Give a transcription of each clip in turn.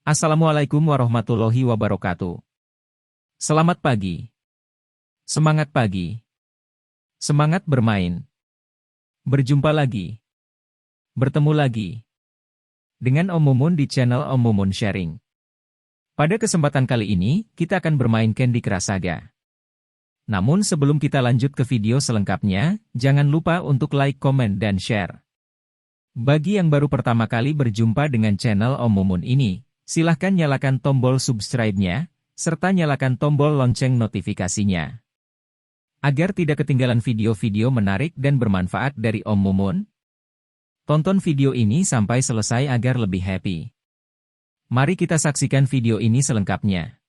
Assalamualaikum warahmatullahi wabarakatuh. Selamat pagi. Semangat pagi. Semangat bermain. Berjumpa lagi. Bertemu lagi. Dengan Om Mumun di channel Om Mumun Sharing. Pada kesempatan kali ini, kita akan bermain Candy Crush Saga. Namun sebelum kita lanjut ke video selengkapnya, jangan lupa untuk like, komen, dan share. Bagi yang baru pertama kali berjumpa dengan channel Om Mumun ini, silahkan nyalakan tombol subscribe-nya, serta nyalakan tombol lonceng notifikasinya. Agar tidak ketinggalan video-video menarik dan bermanfaat dari Om Mumun, tonton video ini sampai selesai agar lebih happy. Mari kita saksikan video ini selengkapnya.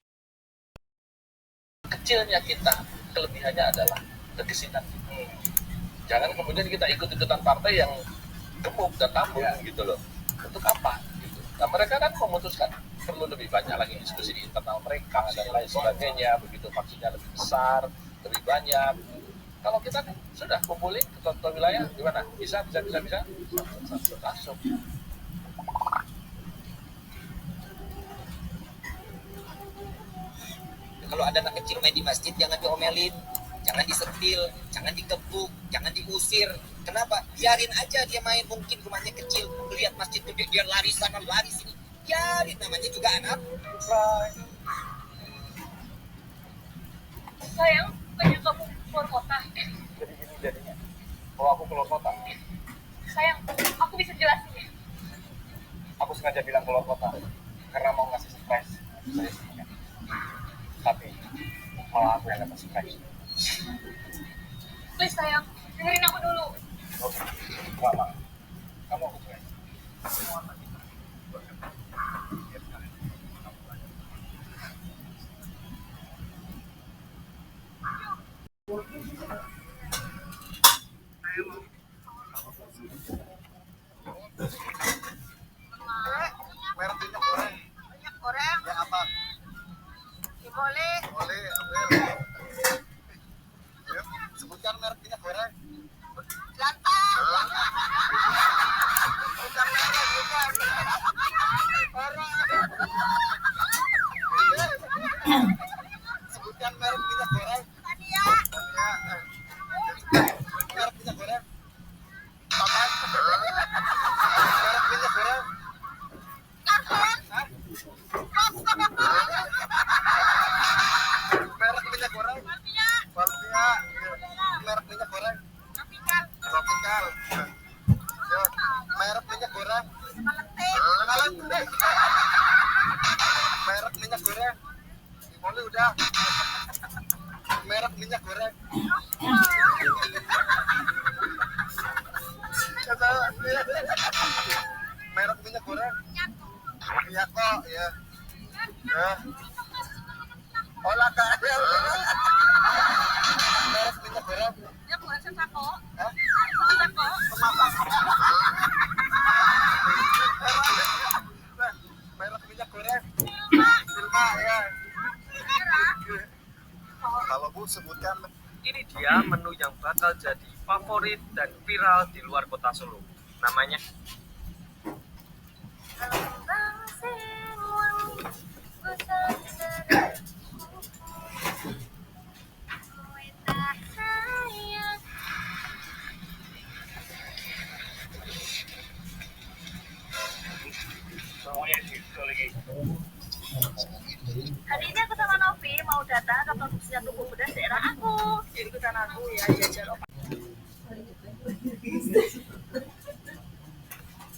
Kecilnya kita, kelebihannya adalah kegesitan. Jangan kemudian kita ikut-ikutan partai yang gemuk dan tambun gitu loh. Untuk apa? Nah, mereka kan memutuskan perlu lebih banyak lagi diskusi di internal mereka dan lain sebagainya, begitu vaksinnya lebih besar, lebih banyak. Kalau kita kan sudah kumpulin ketua wilayah, gimana? Bisa. Langsung. Kalau ada anak kecil main di masjid, jangan diomelin, jangan disentil, jangan dikebuk, jangan diusir. Kenapa? Biarin aja dia main, mungkin rumahnya kecil, lihat masjid gede, dia lari sana, lari sini. Biarin, namanya juga anak. Sayang, banyak kamu keluar kota. Jadi gini jadinya. Kalau aku keluar kota, Sayang, aku bisa jelasin ya. aku sengaja bilang keluar kota karena mau ngasih surprise. Saya senang. Tapi malah aku yang dapat surprise. Please sayang, dengerin aku dulu. Oke, Mama, kamu aku cuek. Merek minyak goreng. Minyak goreng, Ya apa? boleh. Boleh, ya, sebutkan merek minyak goreng. Lantang. Bukan merek, bukan. Sebutkan merek minyak goreng. Tania. Merek minyak goreng. Papan. Merek minyak goreng. Karton. Merek minyak goreng. Tania. Balbia. Merek minyak goreng. Tropical. Tropical. Ya, merek minyak goreng. Valentine. Valentine. Merek minyak goreng. Boleh udah. Merek minyak goreng. Merek minyak goreng. Minyak kok ya. Ya. Olah KL. Merek minyak goreng. Ya bukan sembako. Hah? Sembako. Merek minyak goreng. Silma ya. Kalau Bu sebutkan. Ini dia menu yang bakal jadi favorit dan viral di luar kota Solo. Namanya Hari ini aku sama Novi mau datang ke produksinya tubuh beras daerah aku. Jadi ikutan aku ya, jajan opak.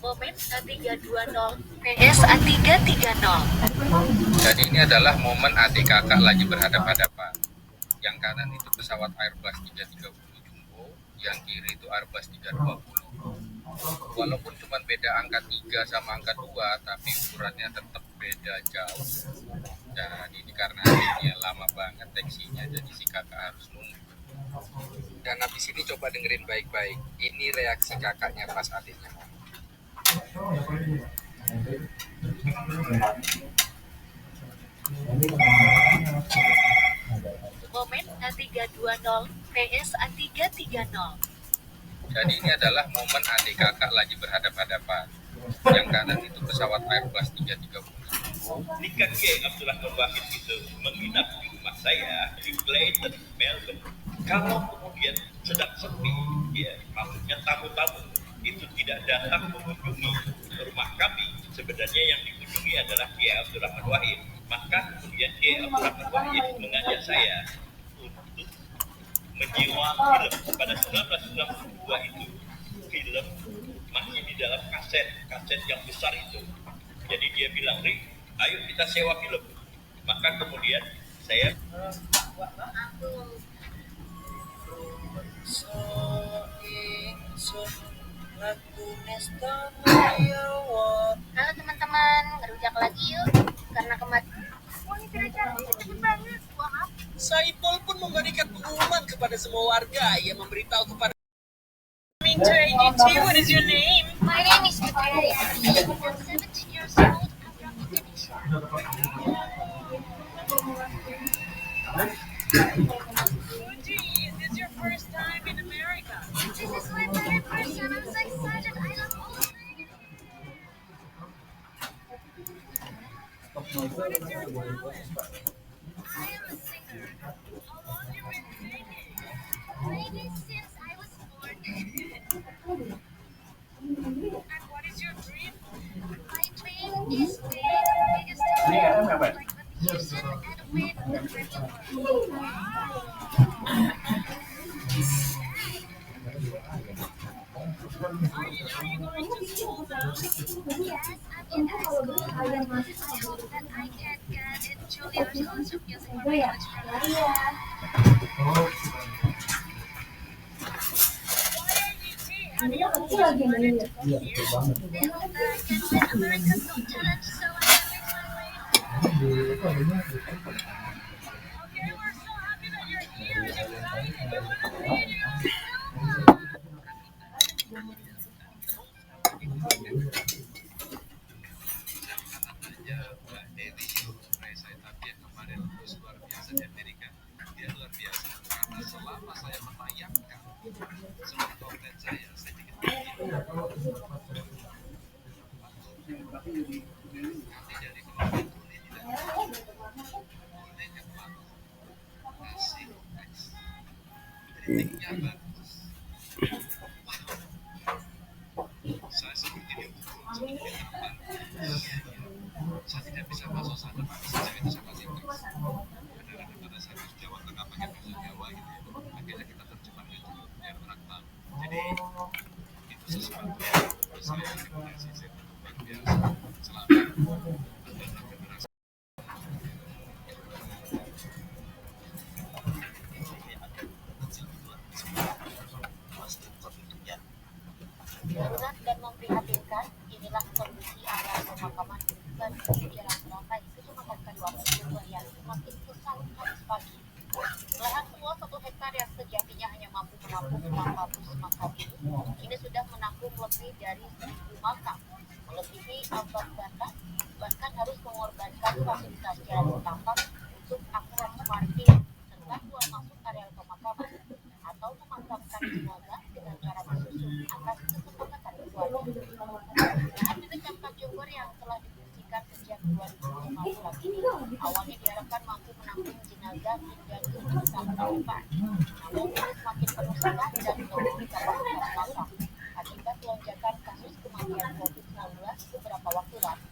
Momen A320 PS A330. Jadi ini adalah momen adik kakak lagi berhadapan-hadapan. Yang kanan itu pesawat Airbus 330 Jumbo, yang kiri itu Airbus 320. Walaupun cuma beda angka 3 sama angka 2, tapi ukurannya tetap beda jauh. Dan ini karena adiknya lama banget teksinya, jadi si kakak harus nunggu. Dan habis ini coba dengerin baik-baik. Ini reaksi kakaknya pas adiknya ngomong. Momen A320 PS A330. Jadi ini adalah momen adik kakak lagi berhadapan-hadapan. Yang kanan itu pesawat Airbus 330, Nikah Kiai Abdurrahman Wahid itu menginap di rumah saya di Clayton, Melbourne. Kalau kemudian sedang sepi, ya maksudnya tamu-tamu itu tidak datang mengunjungi rumah kami, sebenarnya yang dikunjungi adalah Kiai Abdurrahman Wahid. Maka kemudian Kiai Abdurrahman Wahid mengajak saya untuk menyewa film pada 1992 itu. Film masih di dalam kaset yang besar itu. Jadi dia bilang, Rik, ayo kita sewa film. Maka kemudian saya Halo teman-teman, ngerujak lagi yuk. Karena kemarin wah ini tidak cantik, cepet banget. Wah, Saipul pun memberikan pengumuman kepada semua warga. Ia memberitahu kepada to AGT, what is your name? my name is Victoria. I'm 17 years old. I'm from Indonesia. Fuji, is this your first time in America? This is my very first time. I'm so excited. I love all of it. What is your talent? I am a singer. How long you been singing? Maybe since I was born. And what is your dream? My dream is being the biggest singer like Whitney Houston and win the Grammy Award. Are you going to school now? Yes, I'm in high school. I hope that I can get into Juilliard College of Music for my college program. Have you always wanted to come here? They hope that I can win America's Got Talent, so I can reach my way. Okay, we're so happy that you're here and excited. We want to meet you. aja Mbak Dewi saya tapi yang kemarin terus luar biasa di Amerika. Dia luar biasa karena selama saya menayangkan semua konten saya dikit kami dari kelompok Tuli tidak Tuli yang bagus kasih kritiknya bagus. Saya seperti diukur seperti ditempar. Saya tidak bisa masuk sana Pak, sejak itu saya masih Inggris. Kadang-kadang pada saat di Jawa Tengah pakai bahasa Jawa gitu ya. Akhirnya kita terjemahkan itu biar orang tahu. Jadi itu sesuatu yang saya rekomendasi saya luar biasa. Selamat adalah generasi. Darurat dan memprihatinkan, inilah kondisi areal pemakaman dan Jalan Rampai, Kecamatan Kaduaman, Bogor yang semakin kesal Kamis pagi. Lahan seluas 1 hektar yang sejatinya hanya mampu menampung 400 makam ini, kini sudah menampung lebih dari 1.000 makam, melebihi ambang batas, bahkan harus mengorbankan fasilitas jalan setapak untuk akses parkir serta keluar masuk areal pemakaman, atau memakamkan jenazah dengan cara disusun atas kesepakatan keluarga. Lahan di Kecamatan Jogor yang telah difungsikan sejak 2015 ini awalnya diharapkan mampu menampung jenazah hingga 7 tahun ke depan. Namun kini semakin penuh sesak dan melebihi kapasitas makam akibat lonjakan kasus kematian COVID-19 beberapa waktu lalu.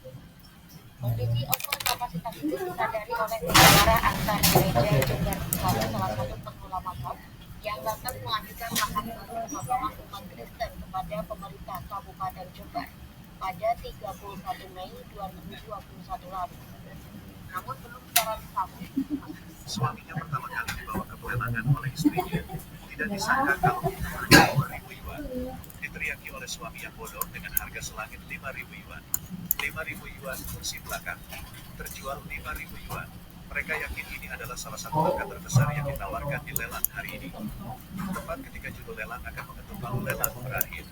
Kondisi over kapasitas itu disadari oleh para antar gereja Jember Selatan, salah satu pengelola makam yang lantas mengajukan hak untuk pemakaman umat Kristen kepada pemerintah Kabupaten Jember pada 31 Mei 2021 lalu. Namun belum secara resmi. Suaminya pertama kali dibawa ke pelelangan oleh istrinya. Tidak disangka kalau itu harga 2.000 yuan. Diteriaki oleh suami yang bodoh dengan harga selangit 5.000 yuan. 5.000 yuan kursi belakang. Terjual 5.000 yuan. Mereka yakin ini adalah salah satu harga terbesar yang ditawarkan di lelang hari ini. Tepat ketika judul lelang akan mengetuk palu lelang berakhir,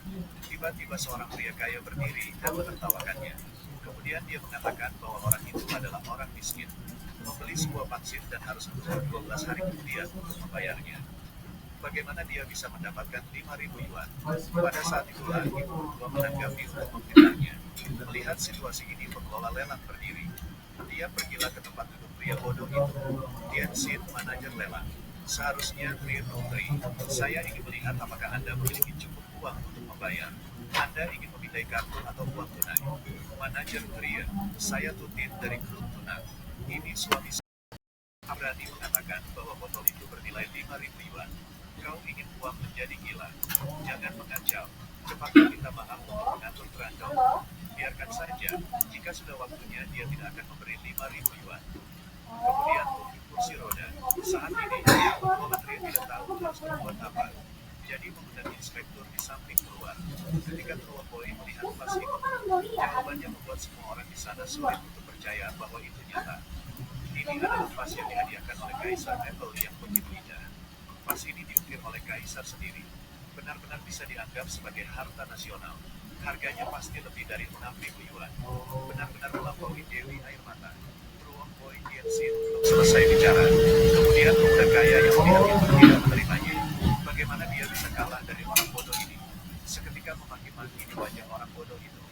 tiba-tiba seorang pria kaya berdiri dan menertawakannya. Kemudian dia mengatakan bahwa orang itu adalah orang miskin, membeli sebuah vaksin dan harus menunggu 12 hari kemudian untuk membayarnya. Bagaimana dia bisa mendapatkan 5.000 yuan? Pada saat itulah ibu tua menanggapi untuk memfitnahnya. Melihat situasi ini, pengelola lelang berdiri. Dia pergilah ke tempat duduk pria bodoh itu. Tianxin, manajer lelang. Seharusnya Tri, saya ingin melihat apakah Anda memiliki cukup uang untuk membayar. Anda ingin memindai kartu atau uang tunai. Manajer Tri, saya Tutin dari grup Tunat. Ini suami saya. Berani mengatakan bahwa botol itu bernilai 5.000 yuan. Kau ingin uang menjadi gila. Jangan mengacau. Cepatlah minta maaf untuk mengatur terandong. Biarkan saja. Jika sudah waktunya, dia tidak akan memberi 5.000 yuan. Kemudian tunjuk kursi roda. Saat ini, Muhammad tidak tahu harus berbuat apa. Jadi mengundang inspektur di samping keluar. Ketika Boy melihat vas itu, jawabannya membuat semua orang di sana sulit untuk percaya bahwa itu nyata. Ini adalah vas yang dihadiahkan oleh Kaisar Apple yang begitu indah. Vas ini diukir oleh Kaisar sendiri. Benar-benar bisa dianggap sebagai harta nasional. Harganya pasti lebih dari 6.000 yuan. Benar-benar melampaui Dewi Air Mata. Boy Tianxin belum selesai bicara. Kemudian pemuda kaya yang melihat itu tidak menerimanya. Bagaimana dia bisa kalah dari orang bodoh ini? Seketika memaki-maki di wajah orang bodoh itu.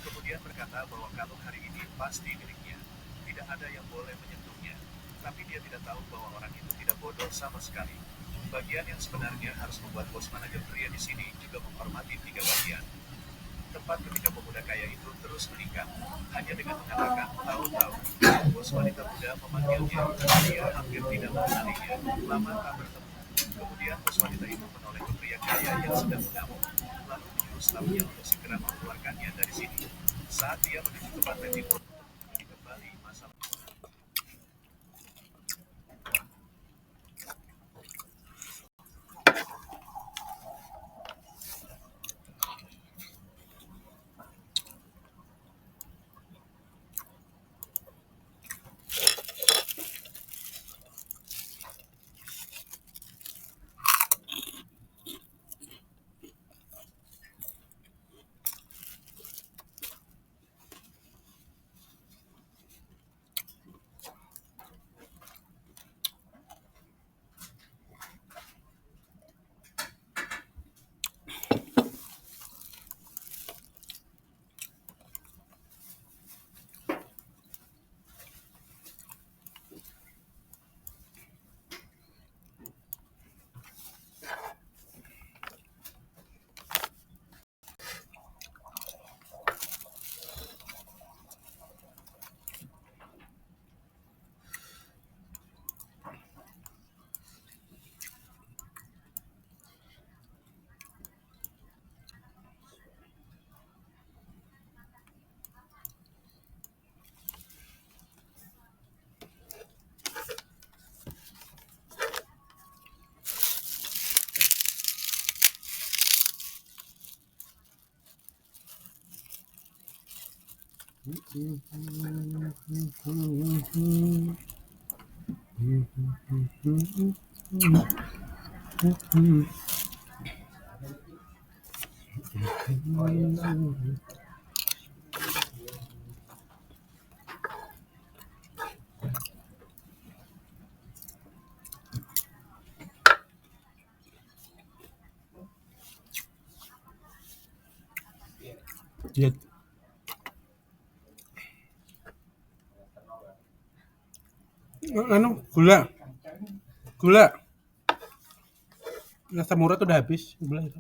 Kemudian berkata bahwa kalung hari ini pasti miliknya. Tidak ada yang boleh menyentuhnya. Tapi dia tidak tahu bahwa orang itu tidak bodoh sama sekali. Bagian yang sebenarnya harus membuat bos manajer pria di sini juga menghormati 3 bagian. Tepat ketika pemuda kaya itu terus meningkat, hanya dengan mengatakan tahu-tahu, bos wanita muda memanggilnya. Dia hampir tidak mengenalinya. Lama tak bertemu. Kemudian bos wanita itu menoleh ke pria kaya yang sedang mengamuk, lalu menyuruh stafnya untuk segera mengeluarkannya dari sini. Saat dia menuju ke pantai timur, kembali masalah. Gula rasa murah tuh udah habis gula itu.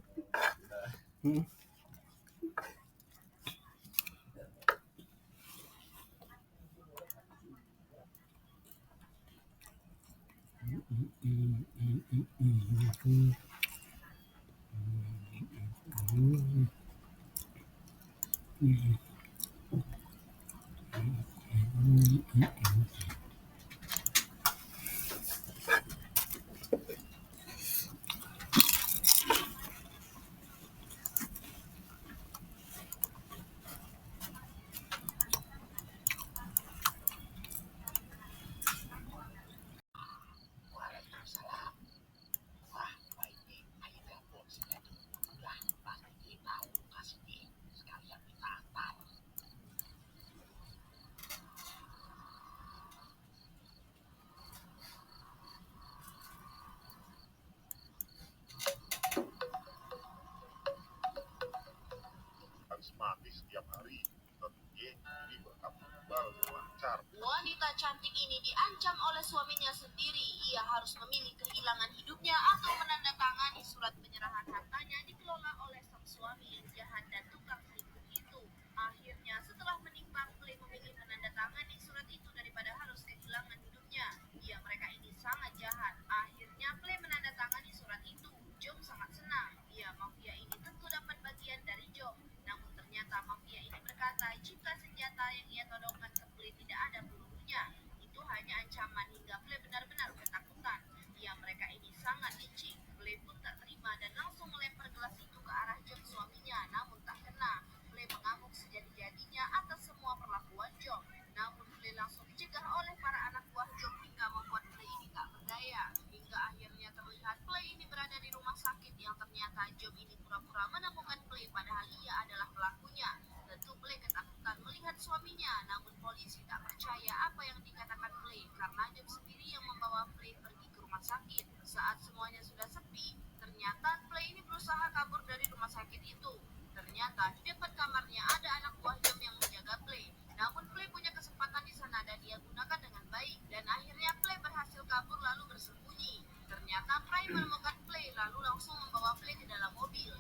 Wanita cantik ini diancam oleh suaminya sendiri. Ia harus memilih kehilangan hidupnya atau menandatangani surat penyerahan hartanya dikelola oleh sang suami yang jahat dan tukang selingkuh itu. Akhirnya setelah menimbang, Play memilih menandatangani surat itu daripada harus kehilangan hidupnya. Mereka ini sangat jahat. Akhirnya Play menandatangani surat itu. Job sangat senang. Mafia ini tentu dapat bagian dari Job. Namun ternyata mafia ini berkata jika senjata yang ia todongkan ke Play tidak ada pelurunya, itu hanya ancaman hingga Play benar-benar ketakutan. Mereka ini sangat licik. Play pun tak terima dan langsung melempar gelas itu ke arah Job suaminya, namun tak kena. Play mengamuk sejadi-jadinya atas semua perlakuan Job. Namun Play langsung dicegah oleh para anak buah Job hingga membuat Play ini tak berdaya. Hingga akhirnya terlihat Play ini berada di rumah sakit yang ternyata Job ini pura-pura menemukan Play padahal ia adalah pelakunya. Tentu Play ketakutan melihat suaminya, namun polisi tak percaya apa yang dikatakan Play karena Job sendiri yang membawa Play pergi ke rumah sakit. Saat semuanya sudah sepi, ternyata Play ini berusaha kabur dari rumah sakit itu. Ternyata di depan kamarnya ada anak buah Job yang menjaga Play. Namun Play punya kesempatan di sana dan dia gunakan dengan baik. Dan akhirnya Play berhasil kabur lalu bersembunyi. Ternyata Pry menemukan Play lalu langsung membawa Play ke dalam mobil.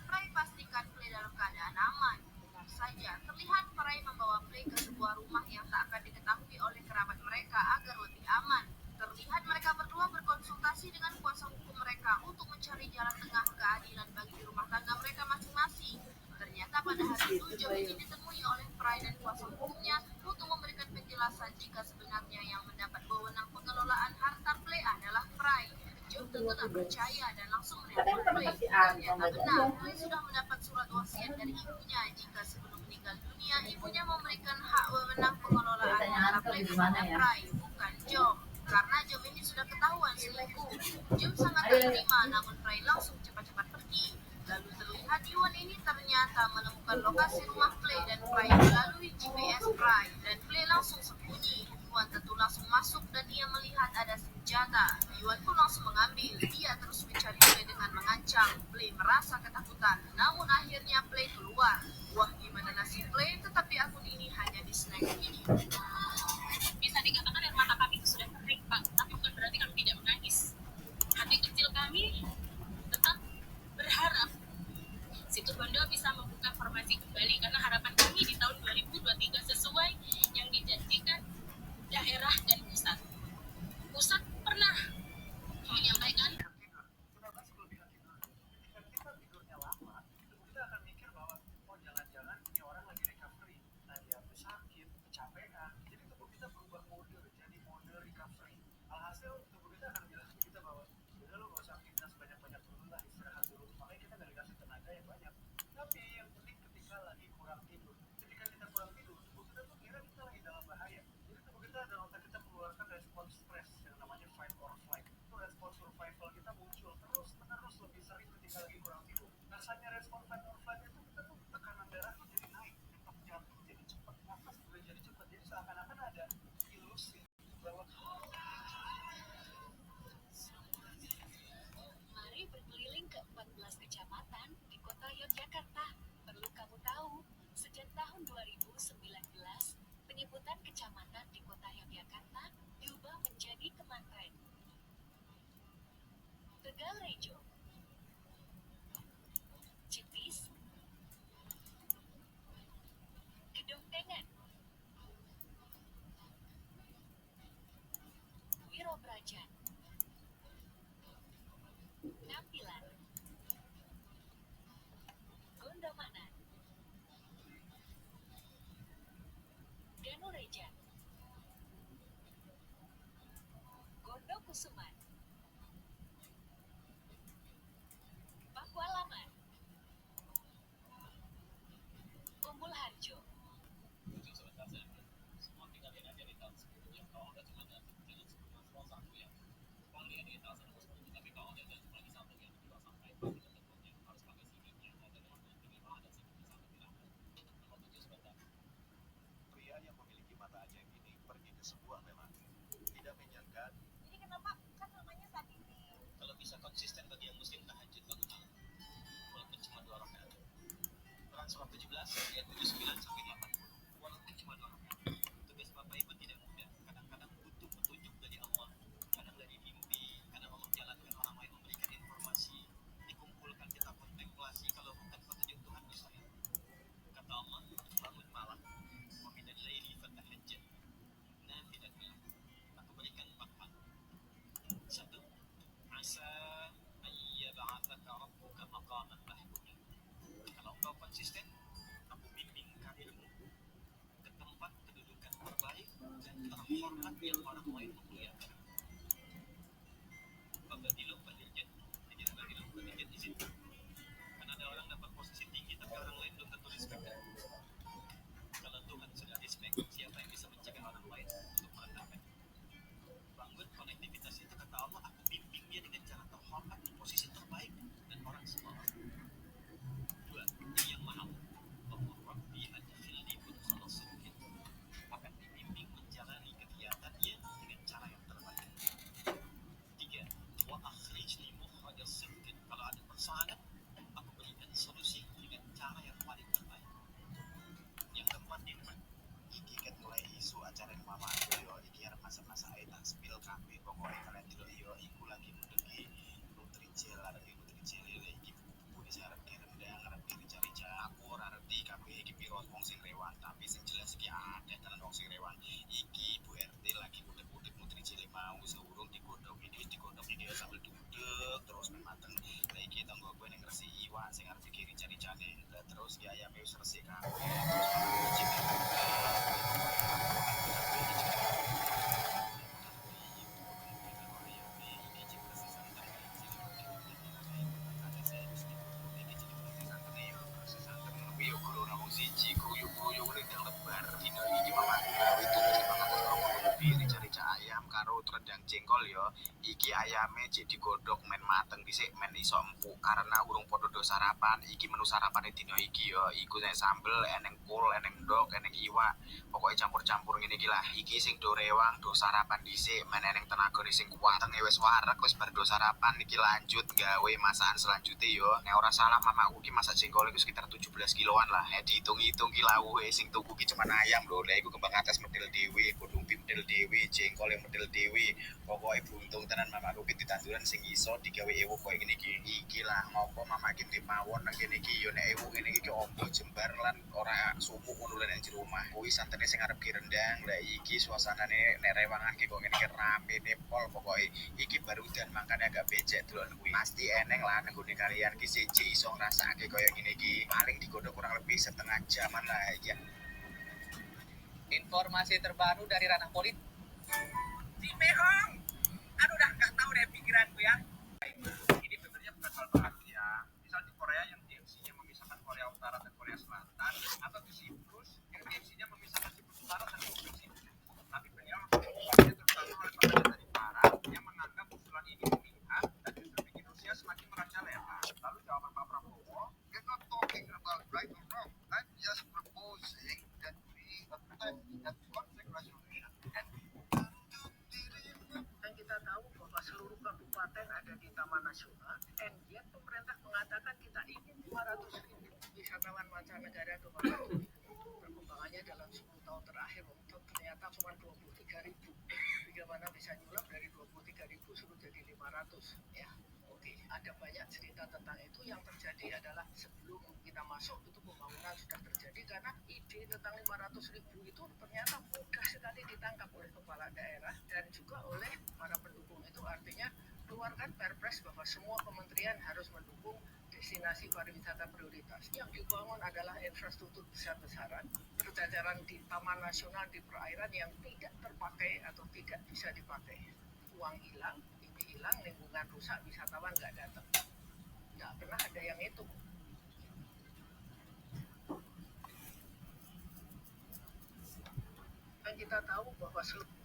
Pry pastikan Play dalam keadaan aman. Benar saja, terlihat Pry membawa Play ke sebuah rumah yang tak akan diketahui oleh kerabat mereka agar lebih aman. Terlihat mereka berdua berkonsultasi dengan kuasa hukum mereka untuk mencari jalan tengah keadilan bagi rumah tangga mereka masing-masing. Ternyata pada hari itu Job ini ditemui oleh Pry dan kuasa hukumnya untuk memberikan penjelasan jika sebenarnya yang mendapat wewenang pengelolaan harta Play adalah Pry. Job tentu tak percaya dan langsung menelpon Play. Ternyata benar, Play sudah mendapat surat wasiat dari ibunya jika sebelum meninggal dunia ibunya memberikan hak wewenang pengelolaan harta Play kepada Pry, bukan Job. Karena Job ini sudah ketahuan selingkuh. Job sangat tak terima, namun Pry langsung cepat-cepat pergi. Lalu terlihat Yuan ini ternyata menemukan lokasi rumah Play dan Pry melalui GPS Pry dan Play langsung sembunyi. Yuan tentu langsung masuk dan ia melihat ada senjata. Yuan pun langsung mengambil. Dia terus mencari Play dengan mengancam. Play merasa ketakutan, namun akhirnya Play keluar. Wah, gimana nasib Play? Tetapi akun ini hanya di snack video. Bisa dikatakan air mata kami itu sudah kering, Pak, tapi bukan berarti kami tidak menangis. Hati kecil kami tetap berharap Situs Bondo bisa membuka formasi kembali karena harapan kami di tahun 2023 sesuai yang dijanjikan daerah dan pusat. Pusat pernah menyampaikan kita akan mikir bahwa jangan-jangan ini orang lagi recovery, dia sakit, kecapean, jadi tubuh kita berubah mode jadi mode recovery. Alhasil tubuh kita akan bilang ke kita bahwa udah lo gak usah aktivitas banyak-banyak dulu lah, istirahat dulu, makanya kita gak dikasih tenaga yang banyak. Tapi yang penting ketika lagi kurang tidur, ketika kita kurang tidur, tubuh kita tuh kira kita lagi dalam bahaya. Jadi tubuh kita dan otak kita mengeluarkan respons stres yang namanya fight or flight. Itu respons survival kita muncul terus-menerus lebih sering ketika lagi kurang tidur. Rasanya respon fight or flight itu kita tuh tekanan darah tuh jadi naik, detak jantung jadi cepat, nafas juga jadi cepat. Jadi seakan-akan ada ilusi bahwa Mari berkeliling ke 14 kecamatan di kota Yogyakarta. Perlu kamu tahu, sejak tahun 2019, penyebutan kecamatan di kota Yogyakarta diubah menjadi kemanten. Tegalrejo, Citis, Gedung Tengan, Wirobrajan, Nampilan, Gondomanan, Danureja, Gondokusuman, Pakualaman, Umbul Harjo, pria yang memiliki mata ajaib ini pergi ke sebuah lelang. Tidak menyanggah. Ini kenapa kan namanya saat ini? Kalau bisa konsisten bagi yang muslim tahajud bangun malam, walaupun cuma 2 rakaat. Quran surah 17 ayat 79 sampai 80. Walaupun cuma 2 rakaat. Tugas Bapak Ibu tidak mudah. orang lain menguliakan. Apabila pendidikan izin. Karena ada orang dapat posisi tinggi tapi orang lain belum tentu respect. Kalau Tuhan sudah respect, siapa yang bisa mencegah orang lain untuk merendahkan? Bangun konektivitas itu kata Allah, aku bimbing dia dengan cara terhormat di posisi terbaik dan orang semua. Dua, ini yang mahal. Allah Rabbi adkhilni mudkhala sidqin. Akan dibimbing menjalani kegiatannya dengan cara yang terbaik. Tiga, wa akhrijni mukhraja sidqin. Kalau ada persoalan, aku berikan solusi dengan cara yang paling terbaik. Yang keempat, nikmat. Iki ket mulai isu acara yang mama yo iki arep masa-masa ae tak spill kabeh pokoke kalian delok yo iku lagi mudegi Nutrijel arek Nutrijel iki buku di sarep rendang arep rica-rica aku ora ngerti kabeh iki piro wong sing rewan tapi sing jelas iki akeh tenan wong sing rewan iki Bu RT lagi udek-udek Nutrijel mau seurung digodhog iki sambil duduk terus mateng lah iki tanggo kowe ning resi iwak sing arep iki rica-ricane terus ya ayame wis resik kabeh terus siji guyub-guyub rendang lebar dino iki mama itu mangan lebih rica-rica ayam karo rendang jengkol yo iki ayame jadi digodhog men mateng dhisik men iso empuk karena urung padha do sarapan iki menu sarapane dino iki yo iku nek sambel eneng kul eneng ndok eneng iwak pokoke campur-campur ngene iki lah iki sing do rewang do sarapan dhisik men eneng tenagane sing kuat tenge wis wareg wis bar do sarapan iki lanjut gawe masakan selanjutnya yo nek ora salah mamaku iki masak jengkol iku sekitar 17 kiloan lah dihitung-hitung ki lawuhe sing tuku ki cuma ayam lho lha iku kembang atas medel dhewe godhong medel dhewe jengkol yang medel dhewe pokoke buntung tenan mamaku ki ditanduran sing iso digawe ewuk koyo ngene iki lah ngopo mama ki dimawon nang kene iki yo nek ewuk ngene iki ombo jembar lan ora sumu ngono nek jero omah kuwi santene sing arep ki rendang lah iki suasanane nek rewangake kok ngene iki ramene pol pokoke iki baru udan makane agak becek delok kuwi pasti eneng lah nang gone kalian ki siji iso ngrasakake koyo ngene iki paling digodhog kurang lebih setengah jaman lah ya. Informasi terbaru dari ranah politik. Si Mehong, aduh udah nggak tahu deh pikiranku ya. Ini sebenarnya bukan soal bahagia. Misal di Korea yang DMC-nya memisahkan Korea Utara dan Korea Selatan, atau di Siprus yang DMC-nya memisahkan Siprus Utara dan Siprus Timur. Tapi beliau terutama oleh pemerintah dari Barat yang menganggap usulan ini memihak dan justru bikin Rusia semakin merajalela. Lalu jawaban Pak Prabowo, "We're not talking about right or wrong. I'm just proposing that we attempt at conflict resolution." Dan kita tahu bahwa seluruh kabupaten ada di Taman Nasional, and yet pemerintah mengatakan kita ingin 500.000 wisatawan mancanegara ke Wakatobi. Perkembangannya dalam 10 tahun terakhir untuk ternyata cuma 23.000. Bagaimana bisa nyulap dari 23.000 suruh jadi 500 ya. Oke, ada banyak cerita tentang itu. Yang terjadi adalah sebelum kita masuk itu pembangunan sudah terjadi karena ide tentang 500.000 itu ternyata mudah sekali ditangkap oleh kepala daerah dan juga oleh para pendukung itu. Artinya keluarkan perpres bahwa semua kementerian harus mendukung destinasi pariwisata prioritas. Yang dibangun adalah infrastruktur besar-besaran, berjajaran di Taman Nasional di perairan yang tidak terpakai atau tidak bisa dipakai. Uang hilang, ini hilang, lingkungan rusak, wisatawan nggak datang. Nggak pernah ada yang itu. Dan kita tahu bahwa seluruh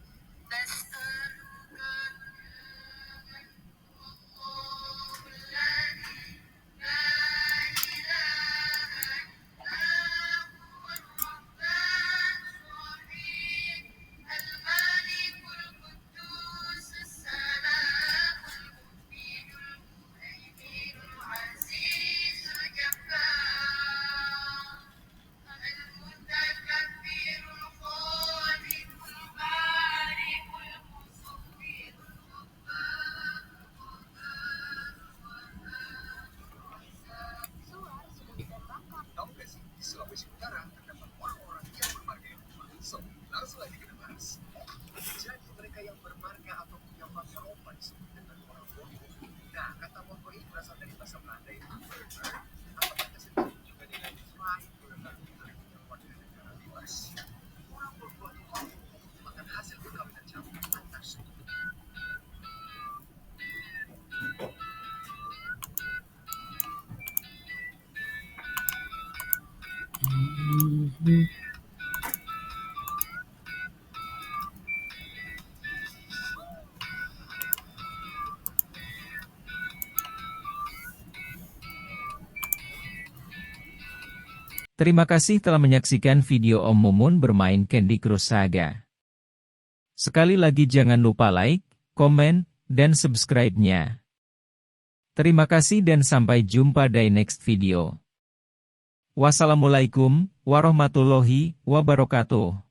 Terima kasih telah menyaksikan video Om Mumun bermain Candy Crush Saga. Sekali lagi jangan lupa like, komen, dan subscribe-nya. Terima kasih dan sampai jumpa di next video. Wassalamualaikum warahmatullahi wabarakatuh.